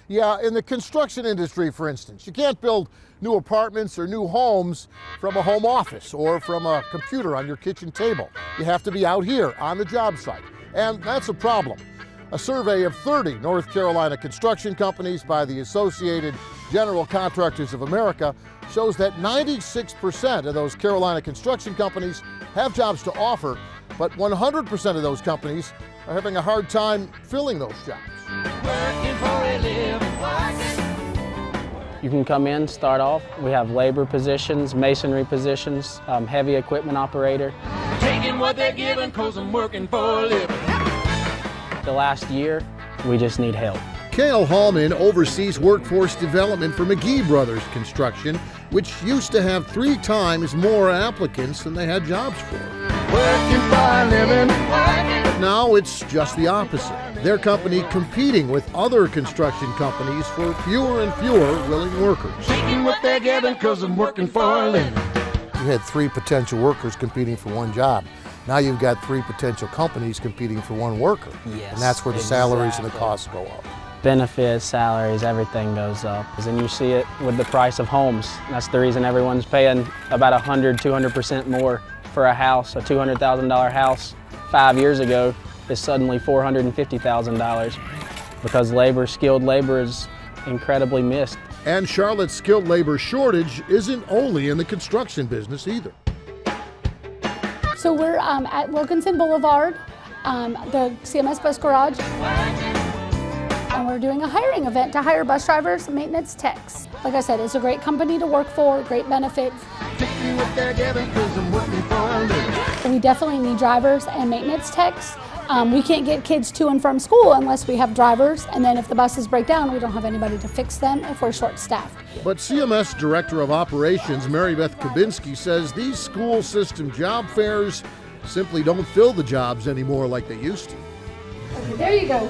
Yeah, in the construction industry, for instance, you can't build new apartments or new homes from a home office or from a computer on your kitchen table. You have to be out here on the job site, and that's a problem. A survey of 30 North Carolina construction companies by the Associated General Contractors of America shows that 96% of those Carolina construction companies have jobs to offer, but 100% of those companies are having a hard time filling those jobs. Working for a living, working. You can come in, start off. We have labor positions, masonry positions, heavy equipment operator. Taking what they're giving, 'cause I'm working for a living. The last year, we just need help. Cale Hallman oversees workforce development for McGee Brothers Construction, which used to have 3 times more applicants than they had jobs for. Working for a living, working. But now it's just the opposite. Their company competing with other construction companies for fewer and fewer willing workers. Taking what they're giving, 'cause I'm working for a living. You had 3 potential workers competing for one job. Now you've got 3 potential companies competing for one worker. Yes, and that's where the salaries and the exactly. costs go up. Benefits, salaries, everything goes up. And you see it with the price of homes. That's the reason everyone's paying about 100, 200% more for a house. A $200,000 house 5 years ago is suddenly $450,000 because skilled labor is incredibly missed. And Charlotte's skilled labor shortage isn't only in the construction business either. So we're at Wilkinson Boulevard, the CMS Bus Garage, and we're doing a hiring event to hire bus drivers, maintenance techs. Like I said, it's a great company to work for, great benefits. Taking what they're giving, 'cause I'm working for a living. We definitely need drivers and maintenance techs. We can't get kids to and from school unless we have drivers, and then if the buses break down, we don't have anybody to fix them if we're short-staffed. But CMS Director of Operations, Mary Beth Kabinski, says these school system job fairs simply don't fill the jobs anymore like they used to. Okay, there you go.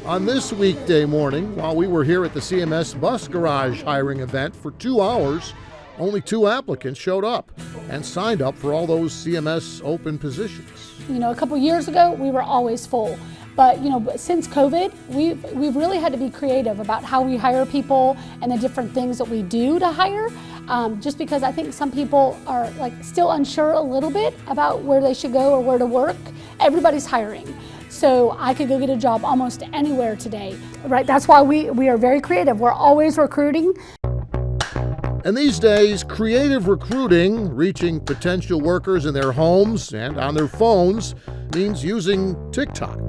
On this weekday morning, while we were here at the CMS Bus Garage hiring event for 2 hours, only 2 applicants showed up and signed up for all those CMS open positions. You know, a couple years ago, we were always full. But, you know, since COVID, we've really had to be creative about how we hire people and the different things that we do to hire. Just because I think some people are still unsure a little bit about where they should go or where to work. Everybody's hiring. So I could go get a job almost anywhere today, right? That's why we are very creative. We're always recruiting. And these days, creative recruiting, reaching potential workers in their homes and on their phones, means using TikTok.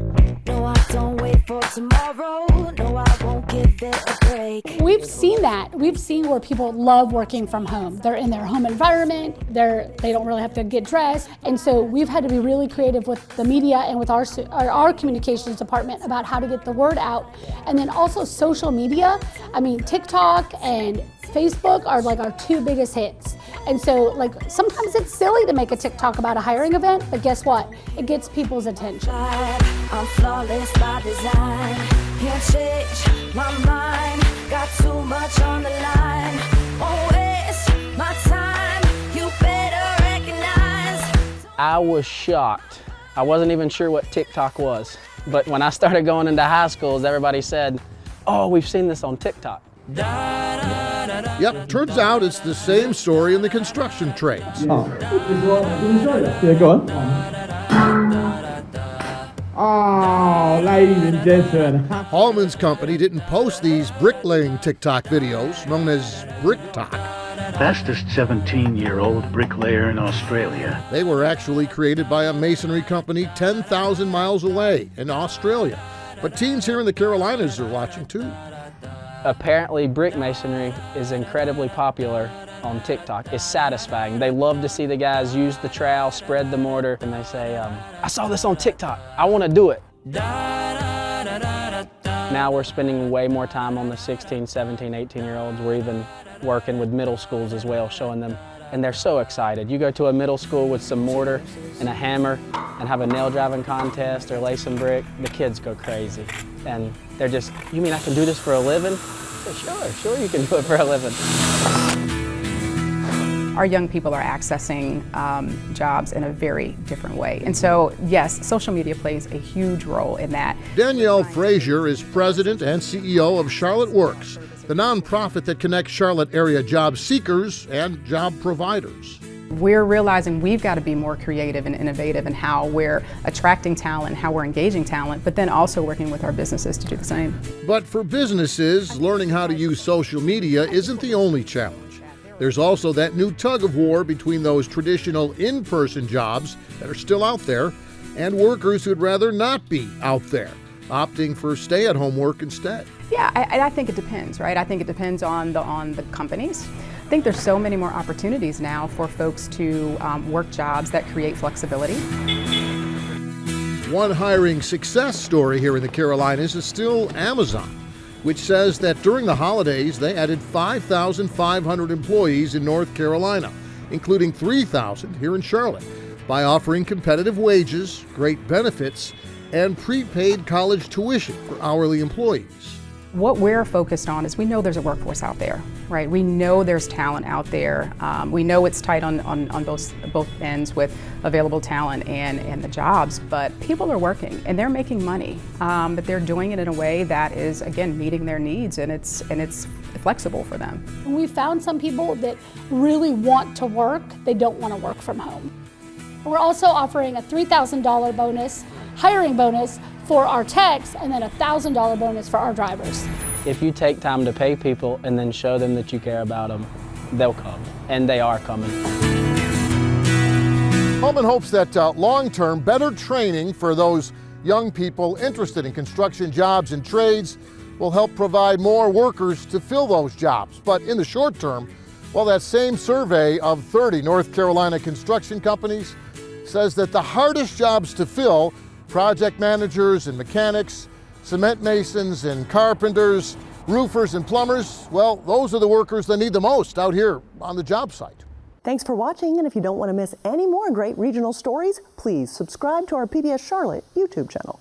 No, I don't wait for tomorrow. No, I won't give it a break. We've seen that. We've seen where people love working from home. They're in their home environment. They don't really have to get dressed. And so we've had to be really creative with the media and with our communications department about how to get the word out. And then also social media. I mean, TikTok and Facebook are our 2 biggest hits. And so sometimes it's silly to make a TikTok about a hiring event, but guess what? It gets people's attention. I'm flawless by design. Can't change my mind. Got too much on the line. Won't waste my time. You better recognize. I was shocked. I wasn't even sure what TikTok was. But when I started going into high schools, everybody said, "Oh, we've seen this on TikTok." Yep, turns out it's the same story in the construction trades. Yeah, go on. Oh, ladies and gentlemen. Hallman's company didn't post these bricklaying TikTok videos, known as BrickTok. Fastest 17-year-old bricklayer in Australia. They were actually created by a masonry company 10,000 miles away in Australia. But teens here in the Carolinas are watching too. Apparently, brick masonry is incredibly popular on TikTok. It's satisfying. They love to see the guys use the trowel, spread the mortar, and they say, I saw this on TikTok. I want to do it. Now we're spending way more time on the 16, 17, 18-year-olds. We're even working with middle schools as well, showing them, and they're so excited. You go to a middle school with some mortar and a hammer and have a nail driving contest or lay some brick, the kids go crazy. And they're just, "You mean I can do this for a living?" I say, sure you can do it for a living. our young people are accessing jobs in a very different way. And so, yes, social media plays a huge role in that. Danielle Frazier is president and CEO of Charlotte Works, the nonprofit that connects Charlotte area job seekers and job providers. We're realizing we've got to be more creative and innovative in how we're attracting talent, how we're engaging talent, but then also working with our businesses to do the same. But for businesses, learning how to use social media isn't the only challenge. There's also that new tug of war between those traditional in-person jobs that are still out there and workers who'd rather not be out there, opting for stay-at-home work instead. Yeah, I think it depends, right? I think it depends on the companies. I think there's so many more opportunities now for folks to work jobs that create flexibility. One hiring success story here in the Carolinas is still Amazon, which says that during the holidays they added 5,500 employees in North Carolina, including 3,000 here in Charlotte, by offering competitive wages, great benefits, and prepaid college tuition for hourly employees. What we're focused on is we know there's a workforce out there, right? We know there's talent out there. We know it's tight on both ends with available talent and the jobs, but people are working and they're making money, but they're doing it in a way that is, again, meeting their needs, and it's flexible for them. We found some people that really want to work, they don't want to work from home. We're also offering a $3,000 bonus, hiring bonus, for our techs, and then a $1,000 bonus for our drivers. If you take time to pay people and then show them that you care about them, they'll come, and they are coming. Holman hopes that long-term, better training for those young people interested in construction jobs and trades will help provide more workers to fill those jobs. But in the short term, well, that same survey of 30 North Carolina construction companies says that the hardest jobs to fill, project managers and mechanics, cement masons and carpenters, roofers and plumbers, well, those are the workers that need the most out here on the job site. Thanks for watching, and if you don't want to miss any more great regional stories, please subscribe to our PBS Charlotte YouTube channel.